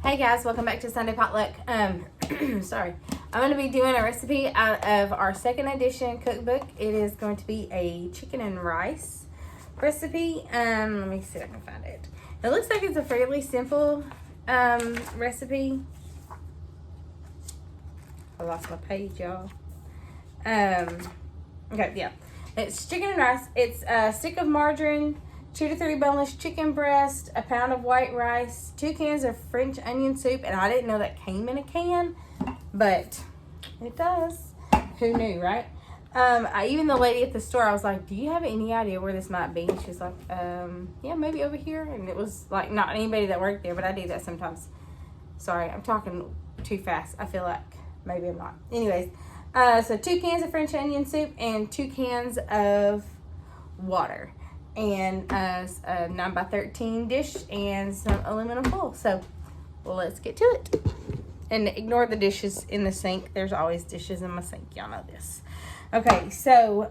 Hey guys, welcome back to Sunday Potluck. Sorry. I'm going to be doing a recipe out of our second edition cookbook. It is going to be a chicken and rice recipe. Let me see if I can find it. It looks like it's a fairly simple recipe. I lost my page, y'all. Okay, yeah. It's chicken and rice. It's a stick of margarine, 2 to 3 boneless chicken breast, a pound of white rice, 2 cans of French onion soup, and I didn't know that came in a can, but it does. Who knew, right? Even the lady at the store, I was like, do you have any idea where this might be? And she's like, yeah, maybe over here. And it was like not anybody that worked there, but I do that sometimes. Sorry, I'm talking too fast. I feel like maybe I'm not. Anyways, so 2 cans of French onion soup and 2 cans of water. And a 9x13 dish and some aluminum foil. So, well, let's get to it. And ignore the dishes in the sink. There's always dishes in my sink. Y'all know this. Okay, so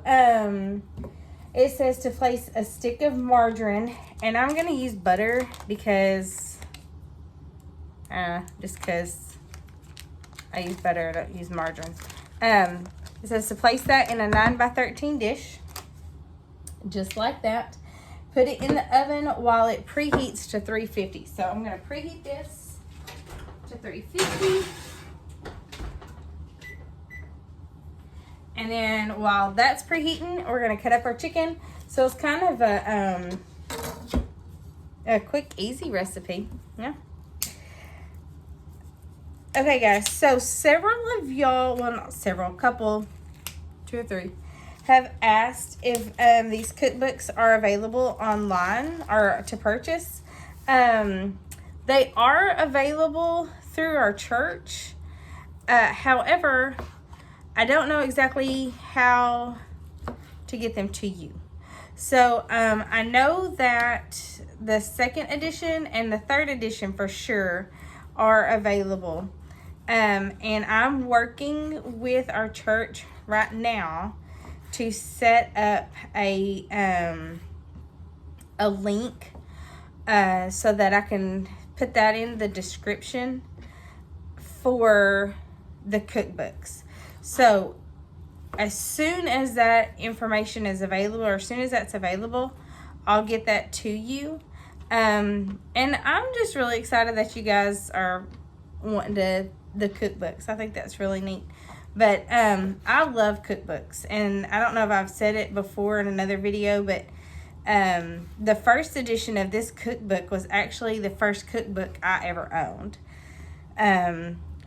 it says to place a stick of margarine. And I'm going to use butter because, just because I use butter, I don't use margarine. It says to place that in a 9x13 dish. Just like that. Put it in the oven while it preheats to 350. So I'm going to preheat this to 350. And then while that's preheating, we're going to cut up our chicken. So it's kind of a quick, easy recipe. Yeah. Okay, guys. So several of y'all, well, not several, couple, 2 or 3, have asked if these cookbooks are available online or to purchase. They are available through our church. However, I don't know exactly how to get them to you. So I know that the second edition and the third edition for sure are available. And I'm working with our church right now to set up a link so that I can put that in the description for the cookbooks. So as soon as that information is available, or as soon as that's available, I'll get that to you. And I'm just really excited that you guys are wanting the cookbooks. I think that's really neat. But I love cookbooks, and I don't know if I've said it before in another video, but the first edition of this cookbook was actually the first cookbook I ever owned.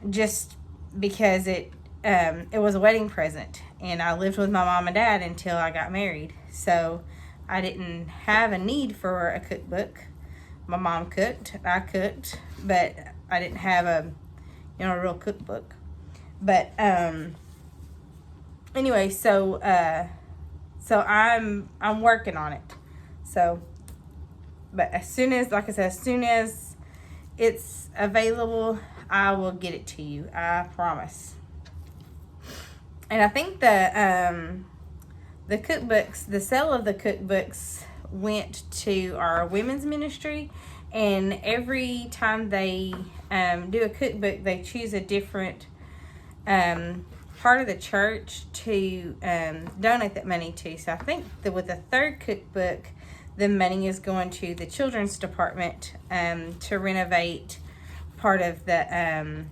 Just because it was a wedding present, and I lived with my mom and dad until I got married. So I didn't have a need for a cookbook. My mom cooked, I cooked, but I didn't have a real cookbook. But anyway, so I'm working on it. So, but as soon as, like I said, as soon as it's available, I will get it to you. I promise. And I think the cookbooks, the sale of the cookbooks went to our women's ministry, and every time they do a cookbook, they choose a different part of the church to donate that money to. So I think that with the third cookbook, the money is going to the children's department to renovate part of the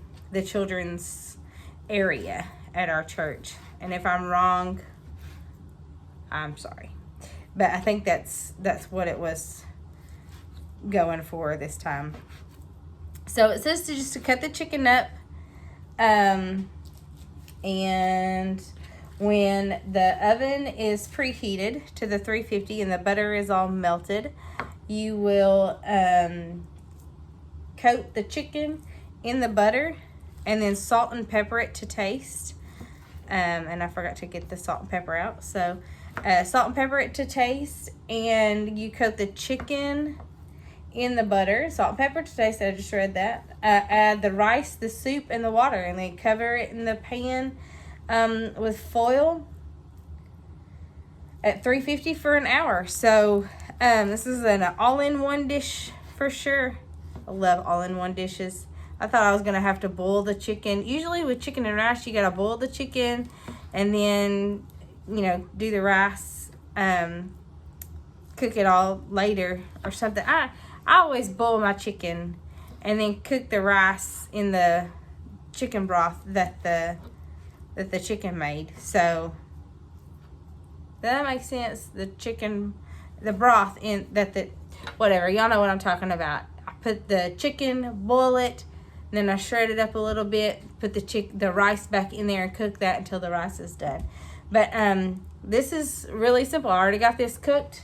children's area at our church. And if I'm wrong, I'm sorry, but I think that's what it was going for this time. So it says to cut the chicken up. And when the oven is preheated to the 350 and the butter is all melted, you will coat the chicken in the butter and then salt and pepper it to taste. And I forgot to get the salt and pepper out. So salt and pepper it to taste, and you coat the chicken in the butter, salt and pepper to taste. I just read that. Add the rice, the soup, and the water, and then cover it in the pan with foil at 350 for an hour. So this is an all-in-one dish for sure. I love all-in-one dishes. I thought I was gonna have to boil the chicken. Usually with chicken and rice, you gotta boil the chicken and then, you know, do the rice, cook it all later or something. I always boil my chicken and then cook the rice in the chicken broth that the chicken made. So that makes sense. The broth in whatever, y'all know what I'm talking about. I put the chicken, boil it, then I shred it up a little bit, put the rice back in there and cook that until the rice is done. But this is really simple. I already got this cooked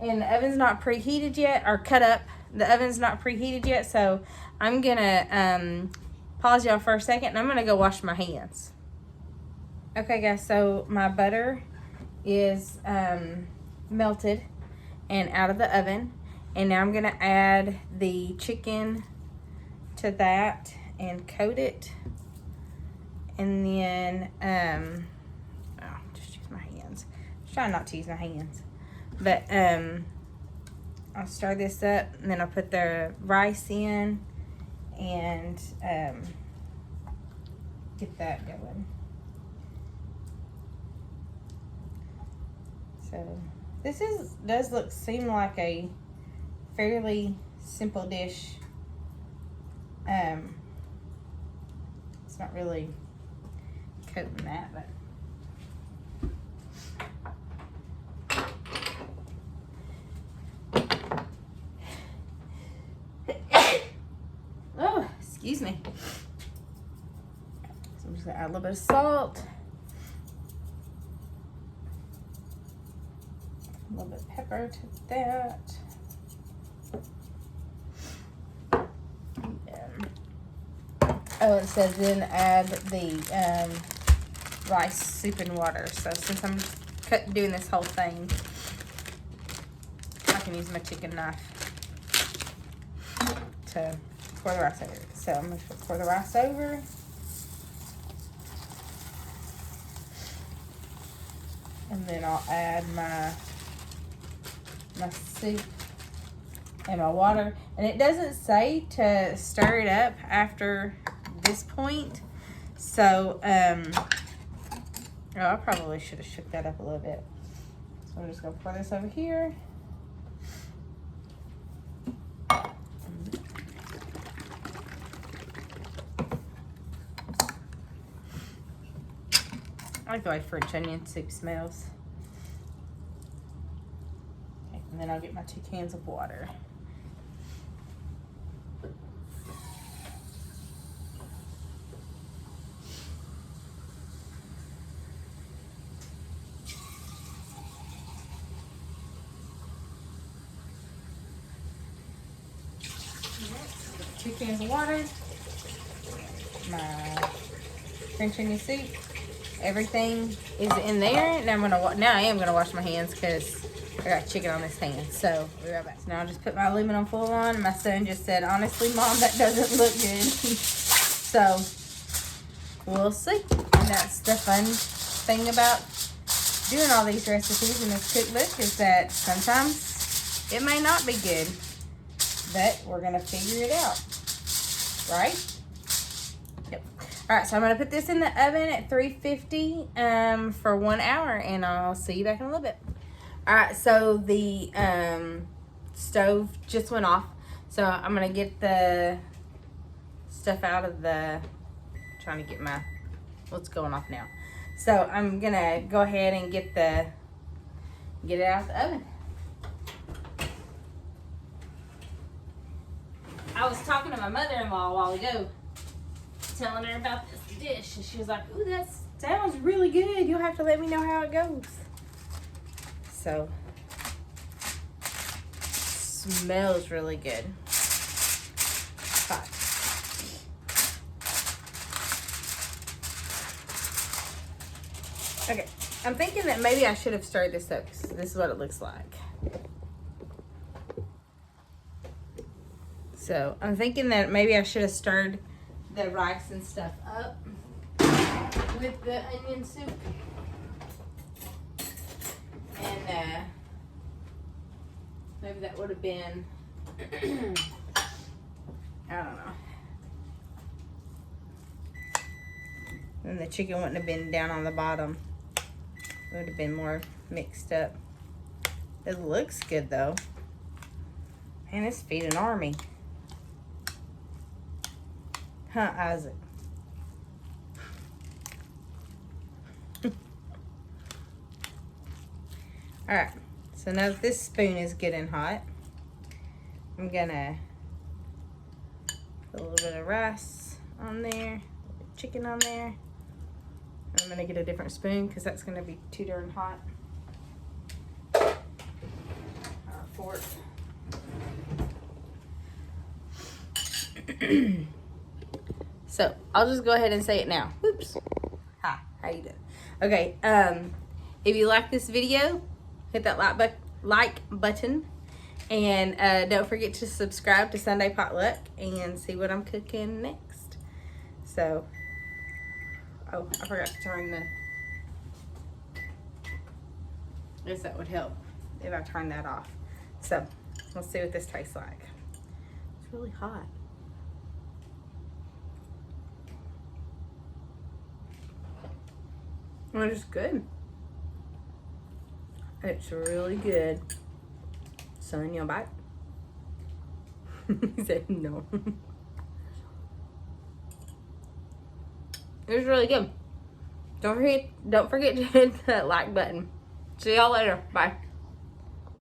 and the oven's not preheated yet, or cut up. The oven's not preheated yet, so I'm gonna pause y'all for a second and I'm gonna go wash my hands. Okay guys, so my butter is melted and out of the oven, and now I'm gonna add the chicken to that and coat it, and then just use my hands. Try not to use my hands, but I'll stir this up and then I'll put the rice in and get that going. So this does seem like a fairly simple dish. It's not really coating that, but oh, excuse me. So I'm just gonna add a little bit of salt, a little bit of pepper to that. Oh, it says then add the rice, soup, and water. So since I'm doing this whole thing, I can use my chicken knife to pour the rice over. So I'm going to pour the rice over. And then I'll add my soup and my water. And it doesn't say to stir it up after this point. So, I probably should have shook that up a little bit. So I'm just going to pour this over here. I like the way French onion soup smells. Okay, and then I'll get my 2 cans of water. Right, 2 cans of water. My French onion soup. Everything is in there. Now I am gonna wash my hands because I got chicken on this hand. So we'll be right back. So now I'll just put my aluminum foil on. My son just said, honestly, Mom, that doesn't look good. So we'll see. And that's the fun thing about doing all these recipes in this cookbook, is that sometimes it may not be good, but we're gonna figure it out, right? Yep. All right, so I'm gonna put this in the oven at 350 for 1 hour, and I'll see you back in a little bit. All right, so the stove just went off, so I'm gonna get the stuff out of trying to get what's going off now. So I'm gonna go ahead and get it out of the oven. I was talking to my mother-in-law a while ago, telling her about this dish, and she was like, ooh, that sounds really good. You'll have to let me know how it goes. So, smells really good. Hot. Okay, I'm thinking that maybe I should have stirred this up, because this is what it looks like. So, I'm thinking that maybe I should have stirred the rice and stuff up with the onion soup, and maybe that would have been I don't know, And the chicken wouldn't have been down on the bottom. It would have been more mixed up. It looks good though. Man, it's feed an army. Huh, Isaac? Alright, so now that this spoon is good and hot, I'm gonna put a little bit of rice on there, chicken on there. I'm gonna get a different spoon because that's gonna be too darn hot. Fork. So I'll just go ahead and say it now. Oops. Hi, how you doing? Okay, if you like this video, hit that like button, and don't forget to subscribe to Sunday Potluck and see what I'm cooking next. So, oh, I forgot to turn the, I guess that would help if I turn that off. So, let's see what this tastes like. It's really hot. Well, it's good. It's really good. Son, you want a bite? He said no. It's really good. Don't forget to hit that like button. See y'all later. Bye.